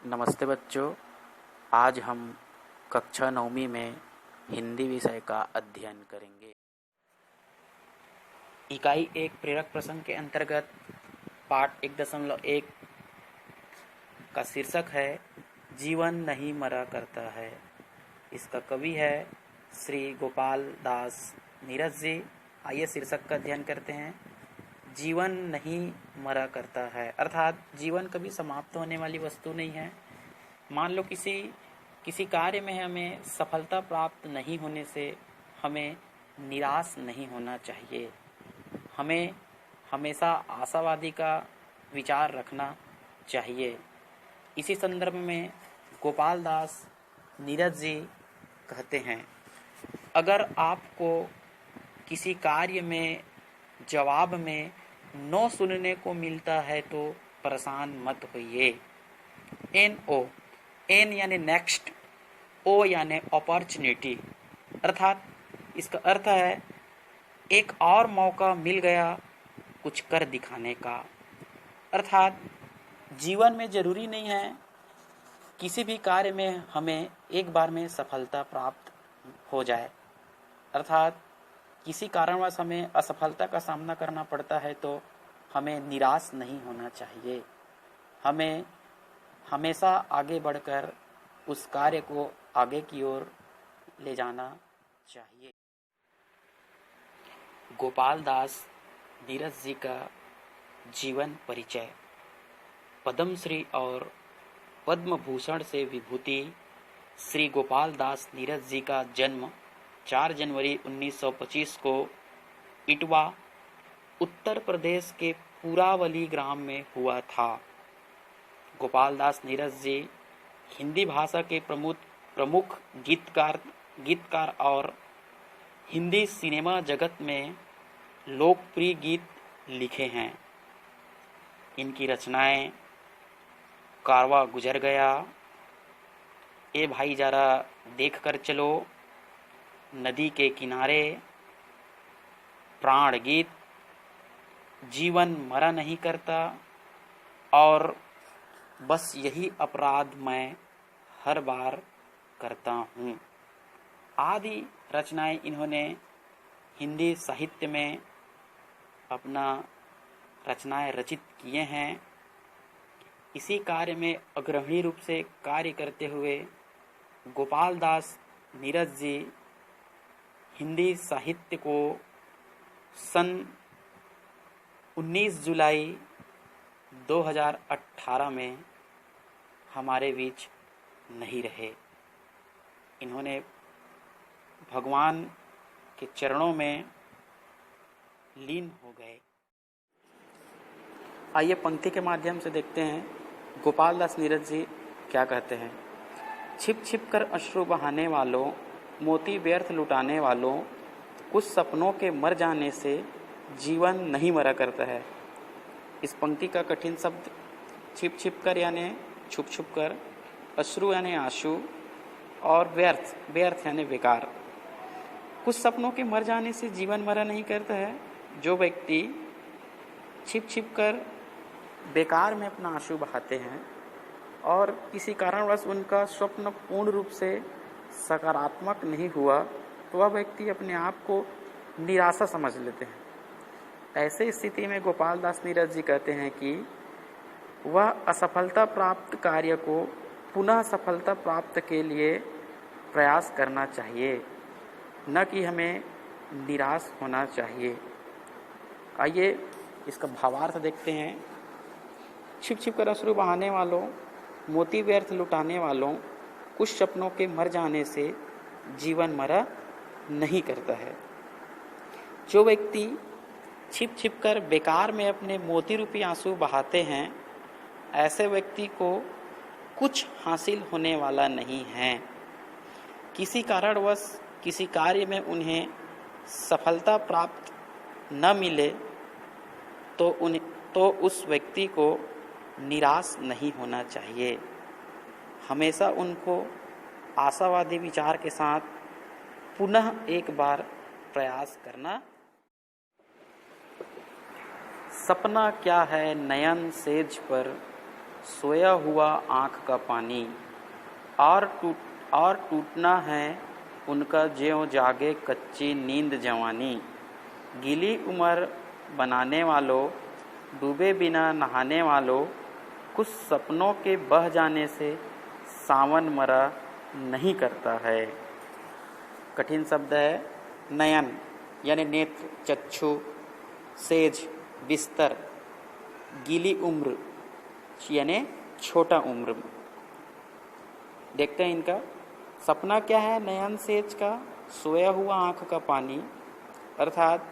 नमस्ते बच्चों। आज हम कक्षा 9वीं में हिंदी विषय का अध्ययन करेंगे। इकाई 1 प्रेरक प्रसंग के अंतर्गत पाठ 1.1 का शीर्षक है जीवन नहीं मरा करता है। इसका कवि है श्री गोपाल दास नीरज जी। आइए शीर्षक का अध्ययन करते हैं। जीवन नहीं मरा करता है, अर्थात जीवन कभी समाप्त होने वाली वस्तु नहीं है। मान लो किसी कार्य में हमें सफलता प्राप्त नहीं होने से हमें निराश नहीं होना चाहिए। हमें हमेशा आशावादी का विचार रखना चाहिए। इसी संदर्भ में गोपाल दास नीरज जी कहते हैं, अगर आपको किसी कार्य में जवाब में नो सुनने को मिलता है तो परेशान मत होइए। एन यानी नेक्स्ट, ओ यानी अपॉर्चुनिटी, अर्थात इसका अर्थ है एक और मौका मिल गया कुछ कर दिखाने का। अर्थात जीवन में जरूरी नहीं है किसी भी कार्य में हमें एक बार में सफलता प्राप्त हो जाए। अर्थात किसी कारणवश हमें असफलता का सामना करना पड़ता है तो हमें निराश नहीं होना चाहिए। हमें हमेशा आगे बढ़कर उस कार्य को आगे की ओर ले जाना चाहिए। गोपाल दास नीरज जी का जीवन परिचय। पद्मश्री और पद्म भूषण से विभूति श्री गोपाल दास नीरज जी का जन्म 4 जनवरी 1925 को इटवा, उत्तर प्रदेश के पुरावली ग्राम में हुआ था। गोपाल दास नीरज जी हिंदी भाषा के प्रमुख गीतकार और हिंदी सिनेमा जगत में लोकप्रिय गीत लिखे हैं। इनकी रचनाएं कारवा गुजर गया, ए भाई जरा देख कर चलो, नदी के किनारे, प्राण गीत, जीवन मरा नहीं करता और बस यही अपराध मैं हर बार करता हूँ आदि रचनाएं इन्होंने हिंदी साहित्य में अपना रचनाएं रचित किए हैं। इसी कार्य में अग्रणी रूप से कार्य करते हुए गोपाल दास नीरज जी हिंदी साहित्य को सन 19 जुलाई 2018 में हमारे बीच नहीं रहे। इन्होंने भगवान के चरणों में लीन हो गए। आइए पंक्ति के माध्यम से देखते हैं गोपाल दास नीरज जी क्या कहते हैं। छिप छिप कर अश्रु बहाने वालों, मोती व्यर्थ लुटाने वालों, कुछ सपनों के मर जाने से जीवन नहीं मरा करता है। इस पंक्ति का कठिन शब्द छिप छिप कर यानी छुप छुप कर, अश्रु यानी आंसू और व्यर्थ यानी बेकार। कुछ सपनों के मर जाने से जीवन मरा नहीं करता है। जो व्यक्ति छिप छिप कर बेकार में अपना आंसू बहाते हैं और किसी कारणवश उनका स्वप्न पूर्ण रूप से सकारात्मक नहीं हुआ तो वह व्यक्ति अपने आप को निराशा समझ लेते हैं। ऐसे स्थिति में गोपाल दास नीरज जी कहते हैं कि वह असफलता प्राप्त कार्य को पुनः सफलता प्राप्त के लिए प्रयास करना चाहिए, न कि हमें निराश होना चाहिए। आइए इसका भावार्थ देखते हैं। छिप छिप कर अश्रु बहाने वालों, मोती व्यर्थ लुटाने वालों, कुछ सपनों के मर जाने से जीवन मरा नहीं करता है। जो व्यक्ति छिप छिप कर बेकार में अपने मोती रूपी आंसू बहाते हैं, ऐसे व्यक्ति को कुछ हासिल होने वाला नहीं है। किसी कारणवश किसी कार्य में उन्हें सफलता प्राप्त न मिले तो उस व्यक्ति को निराश नहीं होना चाहिए। हमेशा उनको आशावादी विचार के साथ पुनः एक बार प्रयास करना। सपना क्या है नयन सेज पर, सोया हुआ आँख का पानी, और टूटना है उनका ज्यों जागे कच्ची नींद जवानी। गीली उम्र बनाने वालों, डूबे बिना नहाने वालों, कुछ सपनों के बह जाने से सावन मरा नहीं करता है। कठिन शब्द है नयन यानी नेत्र, चक्षु, सेज बिस्तर, गीली उम्र यानी छोटा उम्र। देखते हैं इनका सपना क्या है। नयन सेज का सोया हुआ आँख का पानी, अर्थात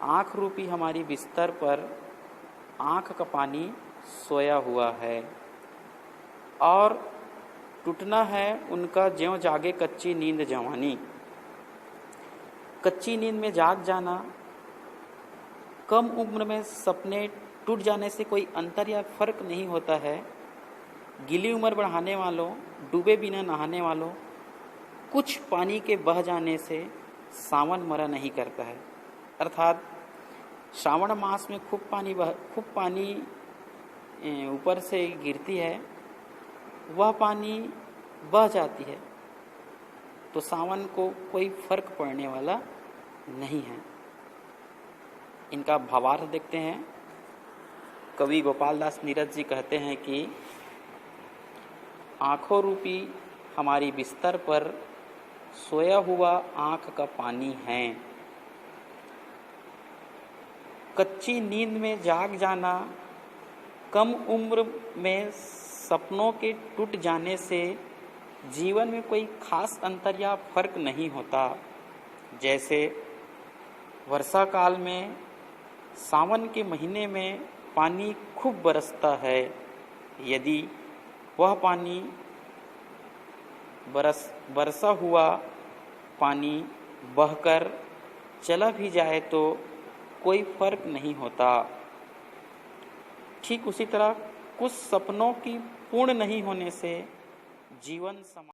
आँख रूपी हमारी बिस्तर पर आँख का पानी सोया हुआ है। और टूटना है उनका ज्यों जागे कच्ची नींद जवानी। कच्ची नींद में जाग जाना, कम उम्र में सपने टूट जाने से कोई अंतर या फर्क नहीं होता है। गीली उम्र बढ़ाने वालों, डूबे बिना नहाने वालों, कुछ पानी के बह जाने से सावन मरा नहीं करता है। अर्थात श्रावण मास में खूब पानी ऊपर से गिरती है, वह पानी बह जाती है तो सावन को कोई फर्क पड़ने वाला नहीं है। इनका भावार्थ देखते हैं। कवि गोपाल दास नीरज जी कहते हैं कि आँखों रूपी हमारी बिस्तर पर सोया हुआ आँख का पानी है। कच्ची नींद में जाग जाना, कम उम्र में सपनों के टूट जाने से जीवन में कोई खास अंतर या फर्क नहीं होता। जैसे वर्षा काल में सावन के महीने में पानी खूब बरसता है, यदि वह पानी बरसा हुआ पानी बहकर चला भी जाए तो कोई फर्क नहीं होता। ठीक उसी तरह कुछ सपनों की पूर्ण नहीं होने से जीवन